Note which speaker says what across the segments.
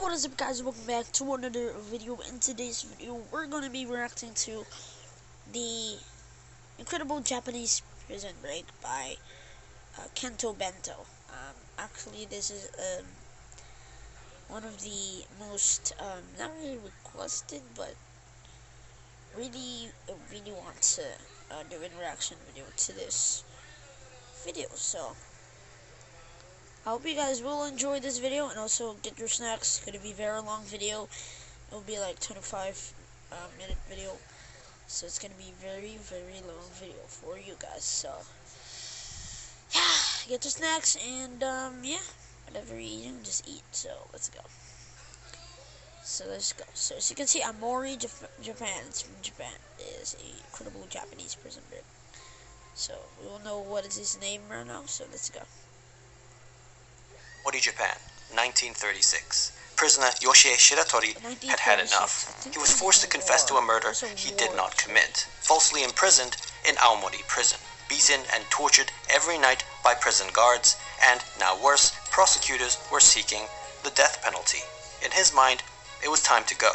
Speaker 1: What is up, guys? Welcome back to another video. In today's video, we're going to be reacting to the incredible Japanese prison break by Kento Bento. Actually, this is one of the most not really requested, but really want to do a reaction video to this video. So I hope you guys will enjoy this video, and also get your snacks. It's going to be a very long video. It will be like 25 minute video, so it's going to be very long video for you guys. So yeah, get your snacks, and yeah, whatever you're eating, just eat. So let's go. So let's go. So as you can see, Aomori, Japan. It's from Japan. It is a incredible Japanese prison break. So we will know what is his name right now. So let's go.
Speaker 2: Aomori, Japan, 1936. Prisoner Yoshie Shiratori had had enough. He was forced to confess to a murder he did not commit. Falsely imprisoned in Aomori prison, beaten and tortured every night by prison guards, and, now worse, prosecutors were seeking the death penalty. In his mind, it was time to go.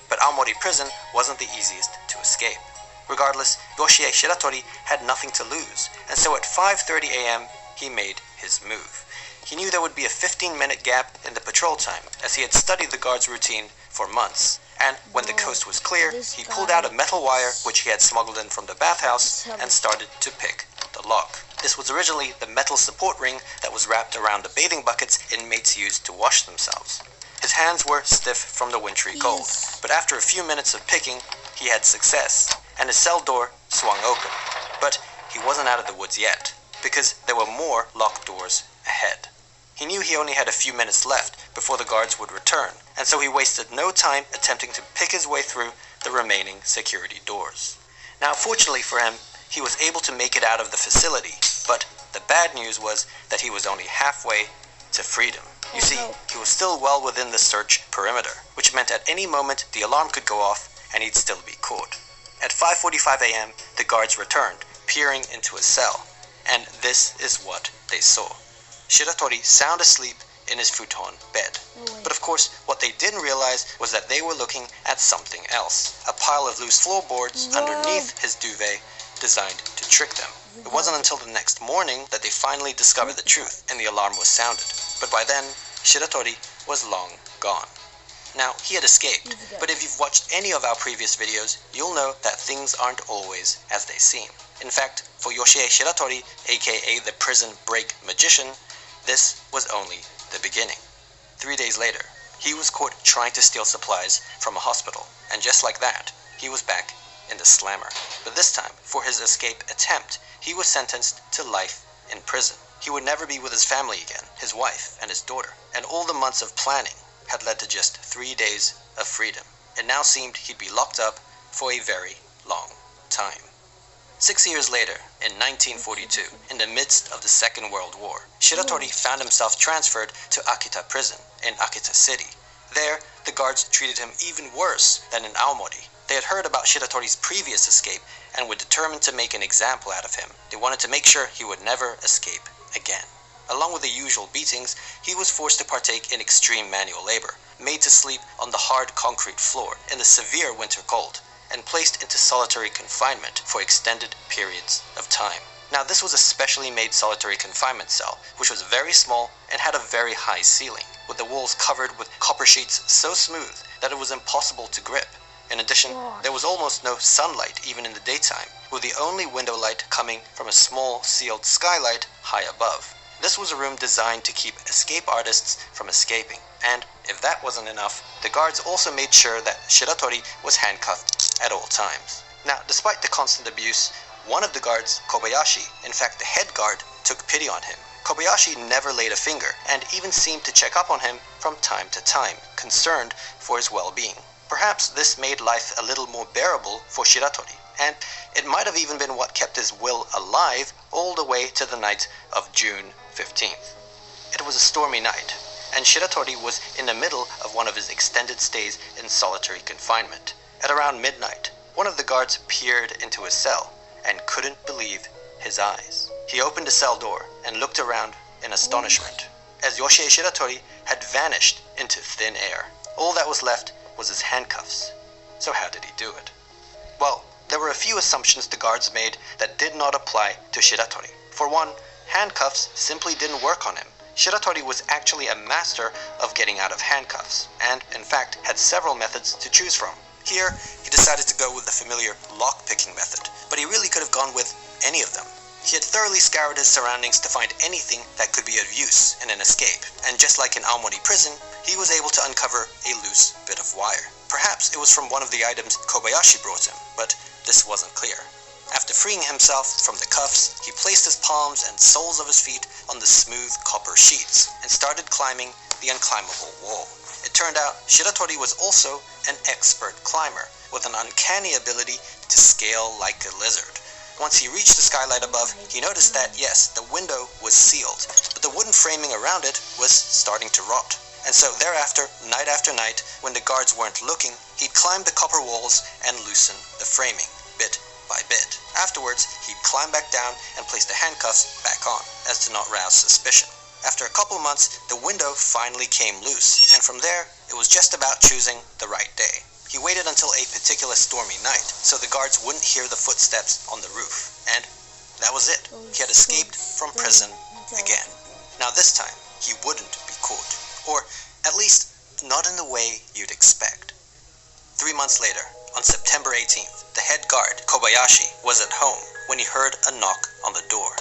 Speaker 2: But Aomori prison wasn't the easiest to escape. Regardless, Yoshie Shiratori had nothing to lose, and so at 5:30 a.m., he made his move. He knew there would be a 15-minute gap in the patrol time, as he had studied the guard's routine for months. And when the coast was clear, he pulled out a metal wire which he had smuggled in from the bathhouse and started to pick the lock. This was originally the metal support ring that was wrapped around the bathing buckets inmates used to wash themselves. His hands were stiff from the wintry cold, but after a few minutes of picking, he had success, and his cell door swung open. But he wasn't out of the woods yet, because there were more locked doors ahead. He knew he only had a few minutes left before the guards would return, and so he wasted no time attempting to pick his way through the remaining security doors. Now, fortunately for him, he was able to make it out of the facility, but the bad news was that he was only halfway to freedom. You see, he was still well within the search perimeter, which meant at any moment the alarm could go off and he'd still be caught. At 5:45 a.m., the guards returned, peering into his cell, and this is what they saw. Shiratori sound asleep in his futon bed. But of course, what they didn't realize was that they were looking at something else. A pile of loose floorboards underneath his duvet designed to trick them. It wasn't until the next morning that they finally discovered the truth and the alarm was sounded. But by then, Shiratori was long gone. Now, he had escaped, but if you've watched any of our previous videos, you'll know that things aren't always as they seem. In fact, for Yoshie Shiratori, aka the prison break magician, this was only the beginning. 3 days later, he was caught trying to steal supplies from a hospital, and just like that, he was back in the slammer. But this time, for his escape attempt, he was sentenced to life in prison. He would never be with his family again, his wife and his daughter, and all the months of planning had led to just 3 days of freedom. It now seemed he'd be locked up for a very long time. 6 years later, in 1942, in the midst of the Second World War, Shiratori found himself transferred to Akita prison in Akita City. There, the guards treated him even worse than in Aomori. They had heard about Shiratori's previous escape and were determined to make an example out of him. They wanted to make sure he would never escape again. Along with the usual beatings, he was forced to partake in extreme manual labor, made to sleep on the hard concrete floor in the severe winter cold, and placed into solitary confinement for extended periods of time. Now, this was a specially made solitary confinement cell, which was very small and had a very high ceiling, with the walls covered with copper sheets so smooth that it was impossible to grip. In addition, there was almost no sunlight even in the daytime, with the only window light coming from a small sealed skylight high above. This was a room designed to keep escape artists from escaping, and if that wasn't enough, the guards also made sure that Shiratori was handcuffed at all times. Now, despite the constant abuse, one of the guards, Kobayashi, in fact the head guard, took pity on him. Kobayashi never laid a finger, and even seemed to check up on him from time to time, concerned for his well-being. Perhaps this made life a little more bearable for Shiratori, and it might have even been what kept his will alive all the way to the night of June 15th. It was a stormy night, and Shiratori was in the middle of one of his extended stays in solitary confinement. At around midnight, one of the guards peered into his cell and couldn't believe his eyes. He opened the cell door and looked around in astonishment. as Yoshie Shiratori had vanished into thin air. All that was left was his handcuffs. So how did he do it? Well, there were a few assumptions the guards made that did not apply to Shiratori. For one, handcuffs simply didn't work on him. Shiratori was actually a master of getting out of handcuffs, and in fact had several methods to choose from. Here, he decided to go with the familiar lock-picking method, but he really could have gone with any of them. He had thoroughly scoured his surroundings to find anything that could be of use in an escape, and just like in Aomori prison, he was able to uncover a loose bit of wire. Perhaps it was from one of the items Kobayashi brought him, but this wasn't clear. After freeing himself from the cuffs, he placed his palms and soles of his feet on the smooth copper sheets and started climbing the unclimbable wall. It turned out Shiratori was also an expert climber with an uncanny ability to scale like a lizard. Once he reached the skylight above, he noticed that, yes, the window was sealed, but the wooden framing around it was starting to rot. And so thereafter, night after night, when the guards weren't looking, he'd climb the copper walls and loosen the framing, bit by bit. Afterwards, he'd climb back down and place the handcuffs back on, as to not rouse suspicion. After a couple months, the window finally came loose, and from there, it was just about choosing the right day. He waited until a particular stormy night, so the guards wouldn't hear the footsteps on the roof, and that was it. He had escaped from prison again. Now this time, he wouldn't be caught, or at least not in the way you'd expect. 3 months later, on September 18th, the head guard, Kobayashi, was at home when he heard a knock on the door.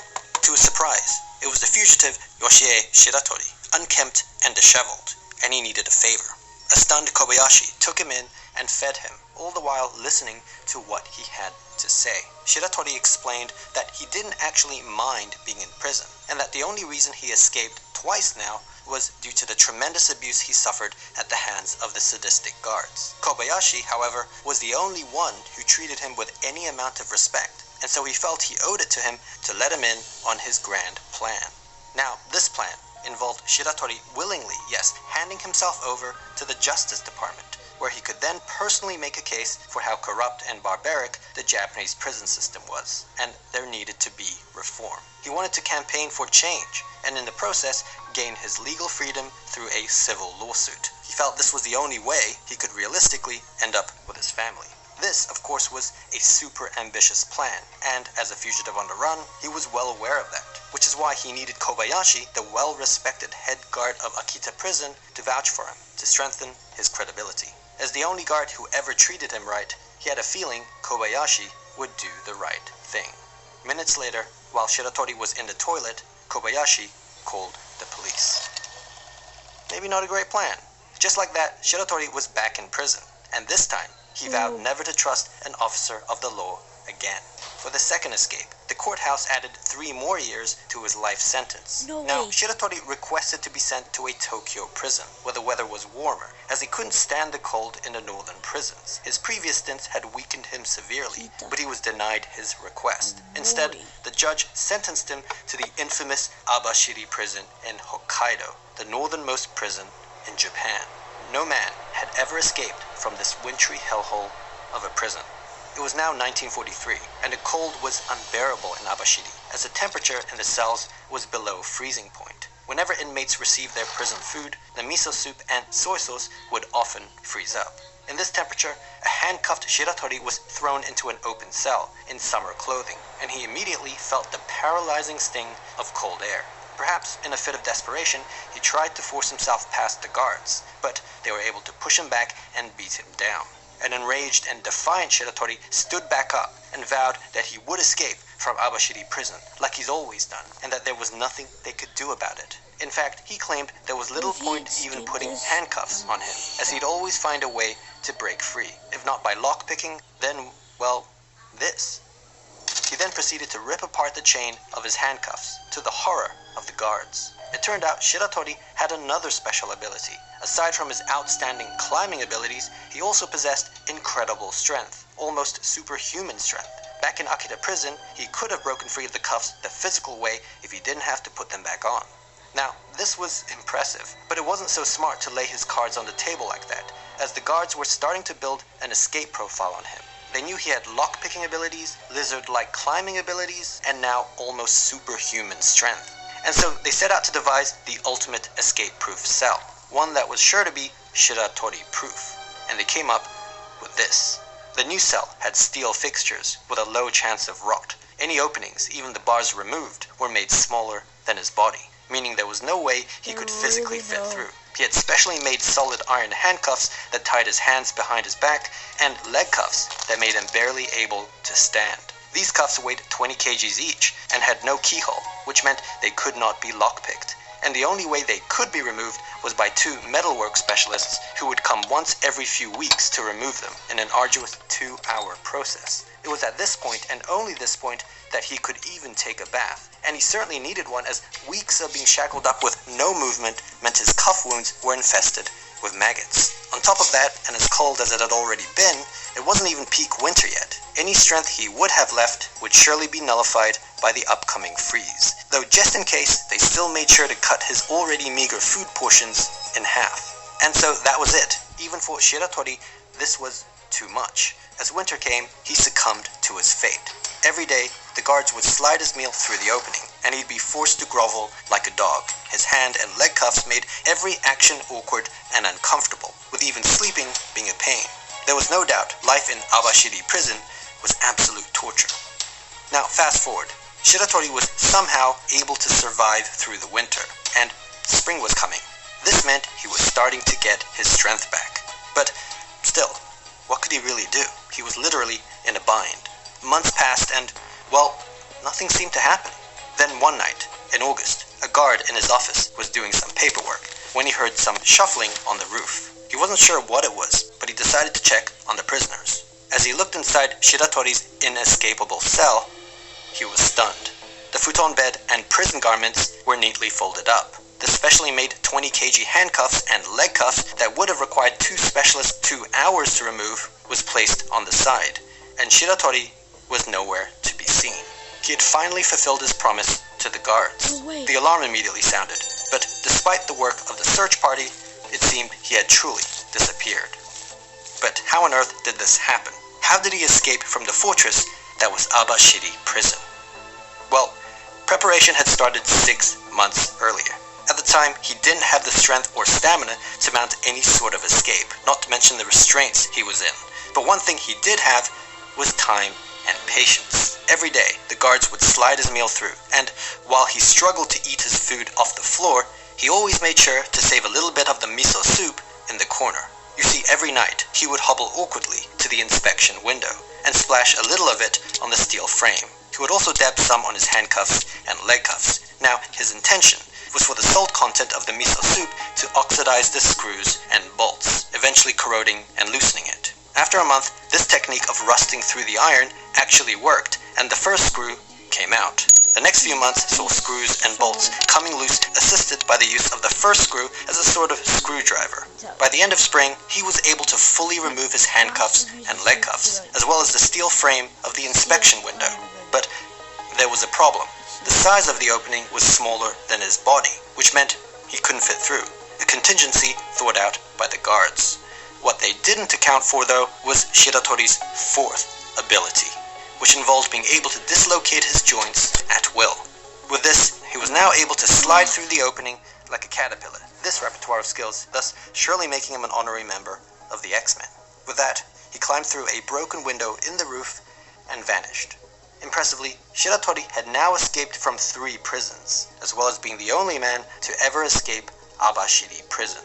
Speaker 2: To his surprise, it was the fugitive Yoshie Shiratori, unkempt and disheveled, and he needed a favor. A stunned Kobayashi took him in and fed him, all the while listening to what he had to say. Shiratori explained that he didn't actually mind being in prison, and that the only reason he escaped twice now was due to the tremendous abuse he suffered at the hands of the sadistic guards. Kobayashi, however, was the only one who treated him with any amount of respect, and so he felt he owed it to him to let him in on his grand plan. Now, this plan involved Shiratori willingly, yes, handing himself over to the Justice Department, where he could then personally make a case for how corrupt and barbaric the Japanese prison system was, and there needed to be reform. He wanted to campaign for change, and in the process, gain his legal freedom through a civil lawsuit. He felt this was the only way he could realistically end up with his family. This, of course, was a super ambitious plan, and as a fugitive on the run, he was well aware of that, which is why he needed Kobayashi, the well-respected head guard of Akita prison, to vouch for him, to strengthen his credibility. As the only guard who ever treated him right, he had a feeling Kobayashi would do the right thing. Minutes later, while Shiratori was in the toilet, Kobayashi called the police. Maybe not a great plan. Just like that, Shiratori was back in prison, and this time, he vowed never to trust an officer of the law again. For the second escape, the courthouse added 3 more years to his life sentence. Now, Shiratori requested to be sent to a Tokyo prison, where the weather was warmer, as he couldn't stand the cold in the northern prisons. His previous stints had weakened him severely, but he was denied his request. Instead, the judge sentenced him to the infamous Abashiri prison in Hokkaido, the northernmost prison in Japan. No man had ever escaped from this wintry hellhole of a prison. It was now 1943, and the cold was unbearable in Abashiri, as the temperature in the cells was below freezing point. Whenever inmates received their prison food, the miso soup and soy sauce would often freeze up. In this temperature, a handcuffed Shiratori was thrown into an open cell in summer clothing, and he immediately felt the paralyzing sting of cold air. Perhaps in a fit of desperation, he tried to force himself past the guards, but they were able to push him back and beat him down. An enraged and defiant Shiratori stood back up and vowed that he would escape from Abashiri prison, like he's always done, and that there was nothing they could do about it. In fact, he claimed there was little point even putting handcuffs on him, as he'd always find a way to break free. If not by lockpicking, then, well, this. He then proceeded to rip apart the chain of his handcuffs, to the horror of the guards. It turned out Shiratori had another special ability. Aside from his outstanding climbing abilities, he also possessed incredible strength, almost superhuman strength. Back in Akita prison, he could have broken free of the cuffs the physical way if he didn't have to put them back on. Now, this was impressive, but it wasn't so smart to lay his cards on the table like that, as the guards were starting to build an escape profile on him. They knew he had lock-picking abilities, lizard-like climbing abilities, and now almost superhuman strength. and so they set out to devise the ultimate escape-proof cell, one that was sure to be Shiratori-proof, and they came up with this. The new cell had steel fixtures with a low chance of rot. Any openings, even the bars removed, were made smaller than his body, meaning there was no way he could physically fit through. He had specially made solid iron handcuffs that tied his hands behind his back, and leg cuffs that made him barely able to stand. These cuffs weighed 20 kgs each and had no keyhole, which meant they could not be lockpicked. And the only way they could be removed was by two metalwork specialists who would come once every few weeks to remove them in an arduous 2-hour process. It was at this point, and only this point, that he could even take a bath. And he certainly needed one, as weeks of being shackled up with no movement meant his cuff wounds were infested with maggots. On top of that, and as cold as it had already been, it wasn't even peak winter yet. Any strength he would have left would surely be nullified by the upcoming freeze, though just in case, they still made sure to cut his already meager food portions in half. And so that was it. Even for Shiratori, this was too much. As winter came, he succumbed to his fate. Every day, the guards would slide his meal through the opening, and he'd be forced to grovel like a dog. His hand and leg cuffs made every action awkward and uncomfortable, with even sleeping being a pain. There was no doubt life in Abashiri prison was absolute torture. Now, fast forward. Shiratori was somehow able to survive through the winter, and spring was coming. This meant he was starting to get his strength back. But still, what could he really do? He was literally in a bind. Months passed and, well, nothing seemed to happen. Then one night, in August, a guard in his office was doing some paperwork when he heard some shuffling on the roof. He wasn't sure what it was, but he decided to check on the prisoners. As he looked inside Shiratori's inescapable cell, he was stunned. The futon bed and prison garments were neatly folded up. The specially made 20 kg handcuffs and leg cuffs that would have required two specialists 2 hours to remove was placed on the side, and Shiratori was nowhere to be seen. He had finally fulfilled his promise to the guards. The alarm immediately sounded, but despite the work of the search party, it seemed he had truly disappeared. But how on earth did this happen? How did he escape from the fortress that was Abashiri prison? Well, preparation had started 6 months earlier. At the time, he didn't have the strength or stamina to mount any sort of escape, not to mention the restraints he was in. But one thing he did have was time and patience. Every day, the guards would slide his meal through, and while he struggled to eat his food off the floor, he always made sure to save a little bit of the miso soup in the corner. You see, every night, he would hobble awkwardly to the inspection window and splash a little of it on the steel frame. He would also dab some on his handcuffs and leg cuffs. Now, his intention was for the salt content of the miso soup to oxidize the screws and bolts, eventually corroding and loosening it. After a month, this technique of rusting through the iron actually worked, and the first screw came out. The next few months saw screws and bolts coming loose, assisted by the use of the first screw as a sort of screwdriver. By the end of spring, he was able to fully remove his handcuffs and leg cuffs, as well as the steel frame of the inspection window. But there was a problem. The size of the opening was smaller than his body, which meant he couldn't fit through, a contingency thought out by the guards. What they didn't account for, though, was Shiratori's fourth ability, which involved being able to dislocate his joints at will. With this, he was now able to slide through the opening like a caterpillar. This repertoire of skills, thus surely making him an honorary member of the X-Men. With that, he climbed through a broken window in the roof and vanished. Impressively, Shiratori had now escaped from 3 prisons, as well as being the only man to ever escape Abashiri prison.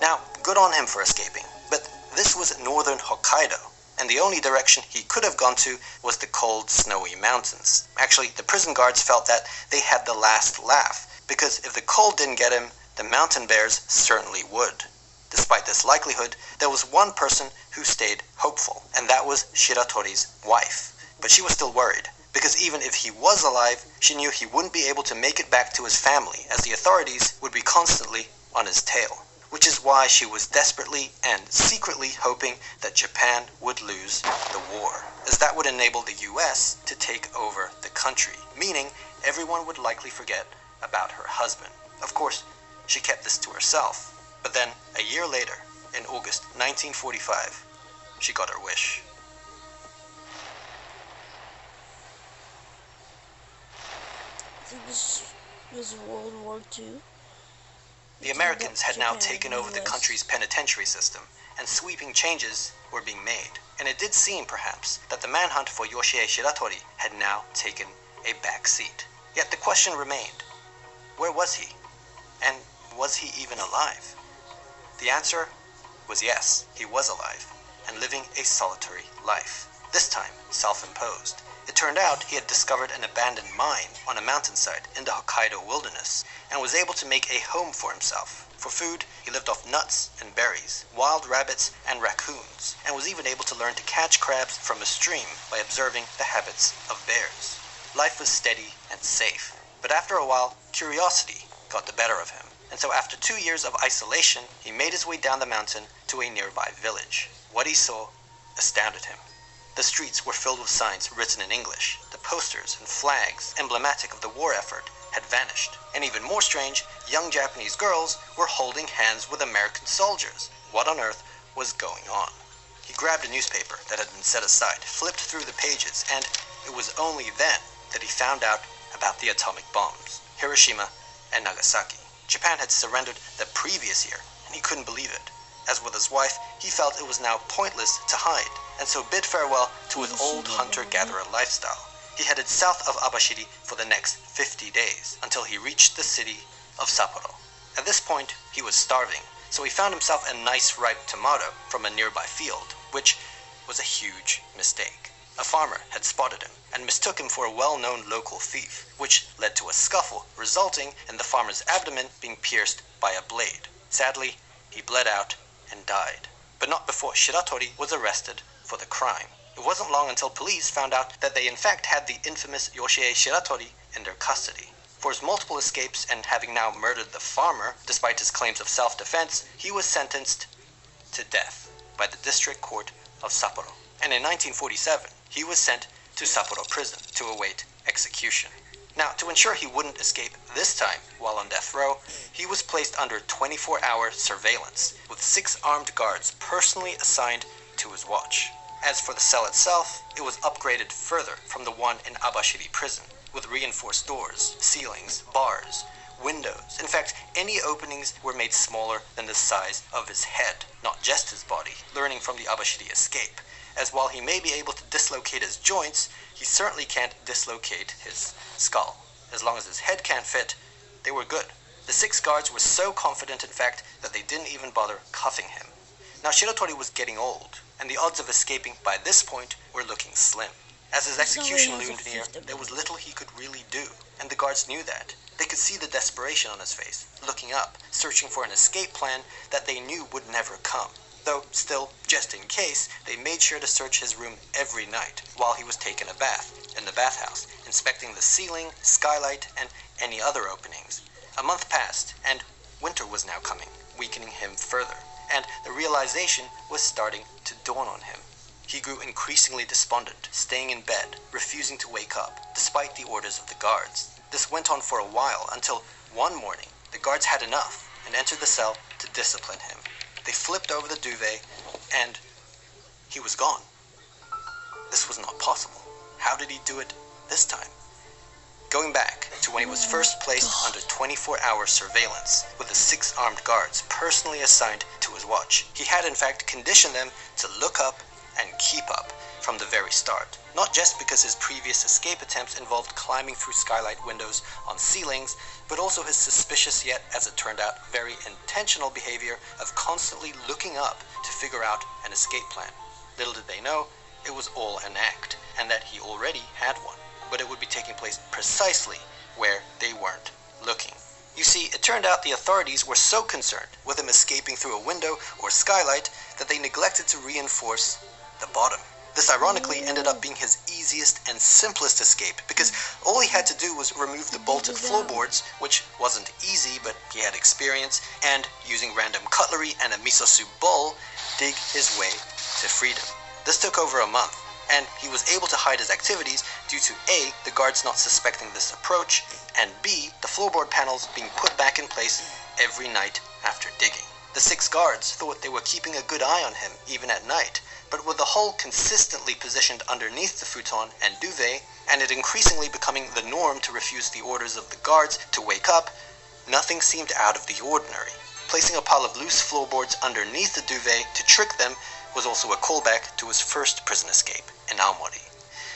Speaker 2: Now, good on him for escaping, but this was northern Hokkaido, and the only direction he could have gone to was the cold, snowy mountains. Actually, the prison guards felt that they had the last laugh, because if the cold didn't get him, the mountain bears certainly would. Despite this likelihood, there was one person who stayed hopeful, and that was Shiratori's wife. But she was still worried, because even if he was alive, she knew he wouldn't be able to make it back to his family, as the authorities would be constantly on his tail. Which is why she was desperately and secretly hoping that Japan would lose the war, as that would enable the US to take over the country, meaning everyone would likely forget about her husband. Of course, she kept this to herself, but then, a year later, in August 1945, she got her wish.
Speaker 1: I think this It was World War II.
Speaker 2: The Americans had now taken over the country's penitentiary system, and sweeping changes were being made. And it did seem, perhaps, that the manhunt for Yoshie Shiratori had now taken a back seat. Yet the question remained, where was he? And was he even alive? The answer was yes, he was alive, and living a solitary life, this time self-imposed. It turned out he had discovered an abandoned mine on a mountainside in the Hokkaido wilderness, and was able to make a home for himself. For food, he lived off nuts and berries, wild rabbits and raccoons, and was even able to learn to catch crabs from a stream by observing the habits of bears. Life was steady and safe, but after a while, curiosity got the better of him. And so after 2 years of isolation, he made his way down the mountain to a nearby village. What he saw astounded him. The streets were filled with signs written in English. The posters and flags emblematic of the war effort had vanished. And even more strange, young Japanese girls were holding hands with American soldiers. What on earth was going on? He grabbed a newspaper that had been set aside, flipped through the pages, and it was only then that he found out about the atomic bombs, Hiroshima and Nagasaki. Japan had surrendered the previous year, and he couldn't believe it. As with his wife, he felt it was now pointless to hide, and so bid farewell to his old hunter-gatherer lifestyle. He headed south of Abashiri for the next 50 days, until he reached the city of Sapporo. At this point, he was starving, so he found himself a nice ripe tomato from a nearby field, which was a huge mistake. A farmer had spotted him, and mistook him for a well-known local thief, which led to a scuffle, resulting in the farmer's abdomen being pierced by a blade. Sadly, he bled out and died, but not before Shiratori was arrested for the crime. It wasn't long until police found out that they in fact had the infamous Yoshie Shiratori in their custody. For his multiple escapes and having now murdered the farmer, despite his claims of self-defense, he was sentenced to death by the district court of Sapporo. And in 1947, he was sent to Sapporo prison to await execution. Now, to ensure he wouldn't escape this time while on death row, he was placed under 24-hour surveillance, with 6 armed guards personally assigned to his watch. As for the cell itself, it was upgraded further from the one in Abashiri prison, with reinforced doors, ceilings, bars, windows. In fact, any openings were made smaller than the size of his head, not just his body, learning from the Abashiri escape, as while he may be able to dislocate his joints, he certainly can't dislocate his skull. As long as his head can't fit, they were good. The 6 guards were so confident, in fact, that they didn't even bother cuffing him. Now, Shiratori was getting old, and the odds of escaping by this point were looking slim. As his execution loomed near, there was little he could really do, and the guards knew that. They could see the desperation on his face, looking up, searching for an escape plan that they knew would never come. Though, still, just in case, they made sure to search his room every night while he was taking a bath in the bathhouse, inspecting the ceiling, skylight, and any other openings. A month passed, and winter was now coming, weakening him further, and the realization was starting to dawn on him. He grew increasingly despondent, staying in bed, refusing to wake up, despite the orders of the guards. This went on for a while, until one morning, the guards had enough and entered the cell to discipline him. They flipped over the duvet, and he was gone. This was not possible. How did he do it this time? Going back to when he was first placed under 24-hour surveillance with the 6 armed guards personally assigned to his watch, he had in fact conditioned them to look up and keep up from the very start. Not just because his previous escape attempts involved climbing through skylight windows on ceilings, but also his suspicious yet, as it turned out, very intentional behavior of constantly looking up to figure out an escape plan. Little did they know, it was all an act, and that he already had one, but it would be taking place precisely where they weren't looking. You see, it turned out the authorities were so concerned with him escaping through a window or skylight that they neglected to reinforce the bottom. This ironically ended up being his easiest and simplest escape, because all he had to do was remove the bolted floorboards, which wasn't easy, but he had experience, and using random cutlery and a miso soup bowl, dig his way to freedom. This took over a month, and he was able to hide his activities due to A, the guards not suspecting this approach, and B, the floorboard panels being put back in place every night after digging. The 6 guards thought they were keeping a good eye on him even at night, but with the hole consistently positioned underneath the futon and duvet, and it increasingly becoming the norm to refuse the orders of the guards to wake up, nothing seemed out of the ordinary. Placing a pile of loose floorboards underneath the duvet to trick them was also a callback to his first prison escape in Aomori.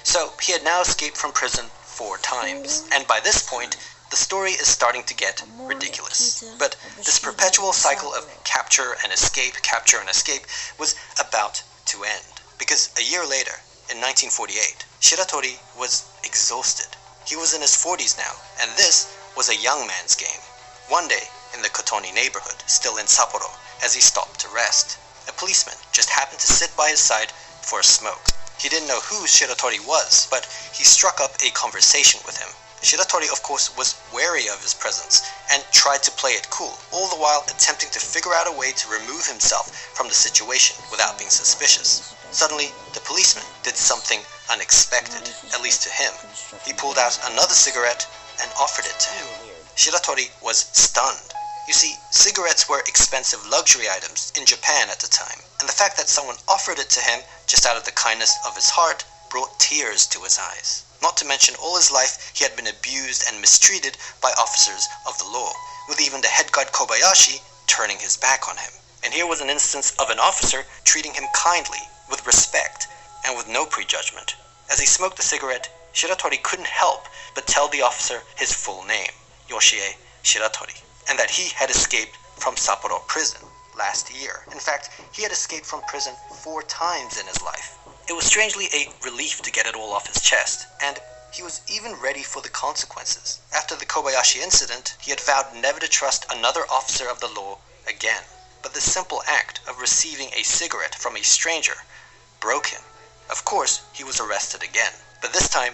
Speaker 2: So he had now escaped from prison 4 times, and by this point, the story is starting to get ridiculous. But this perpetual cycle of capture and escape was about to end. Because a year later, in 1948, Shiratori was exhausted. He was in his 40s now, and this was a young man's game. One day, in the Kotoni neighborhood, still in Sapporo, as he stopped to rest, a policeman just happened to sit by his side for a smoke. He didn't know who Shiratori was, but he struck up a conversation with him. Shiratori, of course, was wary of his presence and tried to play it cool, all the while attempting to figure out a way to remove himself from the situation without being suspicious. Suddenly, the policeman did something unexpected, at least to him. He pulled out another cigarette and offered it to him. Shiratori was stunned. You see, cigarettes were expensive luxury items in Japan at the time, and the fact that someone offered it to him just out of the kindness of his heart brought tears to his eyes. Not to mention all his life he had been abused and mistreated by officers of the law, with even the head guard Kobayashi turning his back on him. And here was an instance of an officer treating him kindly, with respect, and with no prejudgment. As he smoked the cigarette, Shiratori couldn't help but tell the officer his full name, Yoshie Shiratori, and that he had escaped from Sapporo prison last year. In fact, he had escaped from prison 4 times in his life. It was strangely a relief to get it all off his chest, and he was even ready for the consequences. After the Kobayashi incident, he had vowed never to trust another officer of the law again. But the simple act of receiving a cigarette from a stranger broke him. Of course, he was arrested again, but this time,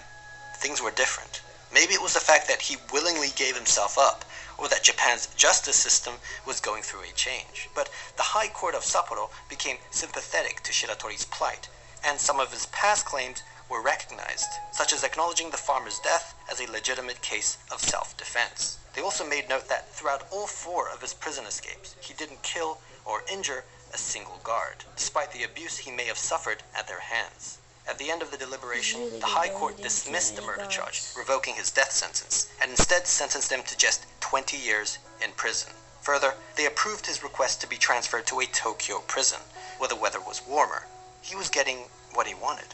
Speaker 2: things were different. Maybe it was the fact that he willingly gave himself up, or that Japan's justice system was going through a change. But the High Court of Sapporo became sympathetic to Shiratori's plight, and some of his past claims were recognized, such as acknowledging the farmer's death as a legitimate case of self-defense. They also made note that throughout all 4 of his prison escapes, he didn't kill or injure a single guard, despite the abuse he may have suffered at their hands. At the end of the deliberation, the High Court dismissed the murder charge, revoking his death sentence, and instead sentenced him to just 20 years in prison. Further, they approved his request to be transferred to a Tokyo prison, where the weather was warmer. He was getting what he wanted.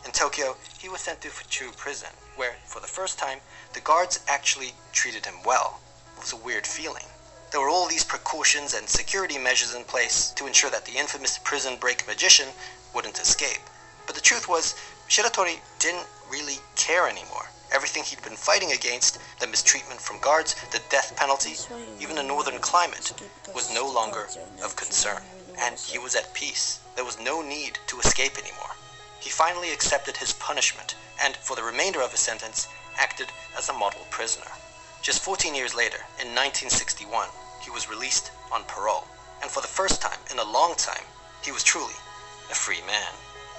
Speaker 2: In Tokyo, he was sent to Fuchu prison, where, for the first time, the guards actually treated him well. It was a weird feeling. There were all these precautions and security measures in place to ensure that the infamous prison break magician wouldn't escape. But the truth was, Shiratori didn't really care anymore. Everything he'd been fighting against, the mistreatment from guards, the death penalty, even the northern climate, was no longer of concern, and he was at peace. There was no need to escape anymore. He finally accepted his punishment, and for the remainder of his sentence, acted as a model prisoner. Just 14 years later, in 1961, he was released on parole, and for the first time in a long time, he was truly a free man.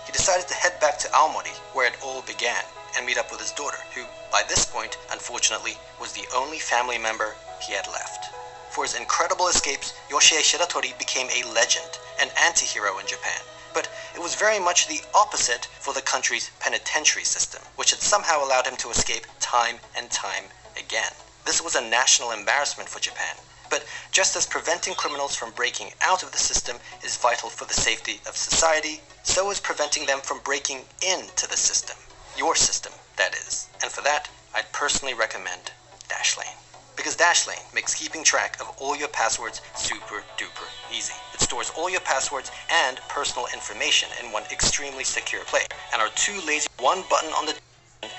Speaker 2: He decided to head back to Aomori, where it all began, and meet up with his daughter, who, by this point, unfortunately, was the only family member he had left. For his incredible escapes, Yoshie Shiratori became a legend, an anti-hero in Japan. But it was very much the opposite for the country's penitentiary system, which had somehow allowed him to escape time and time again. This was a national embarrassment for Japan. But just as preventing criminals from breaking out of the system is vital for the safety of society, so is preventing them from breaking into the system. Your system, that is. And for that, I'd personally recommend Dashlane. Because Dashlane makes keeping track of all your passwords super duper easy. It stores all your passwords and personal information in one extremely secure place. And our too lazy one button on the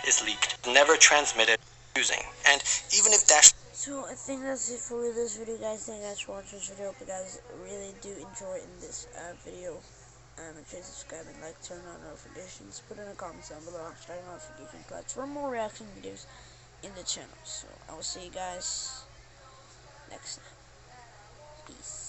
Speaker 2: is leaked, never transmitted using. And even if Dashlane...
Speaker 1: So I think that's it for this video, guys. Thank you guys for watching this video. Hope you guys really do enjoy in this video. Make sure to subscribe and like, turn on notifications, put in the comments down below, hashtag notification codes for more reaction videos in the channel. So I will see you guys next time. Peace.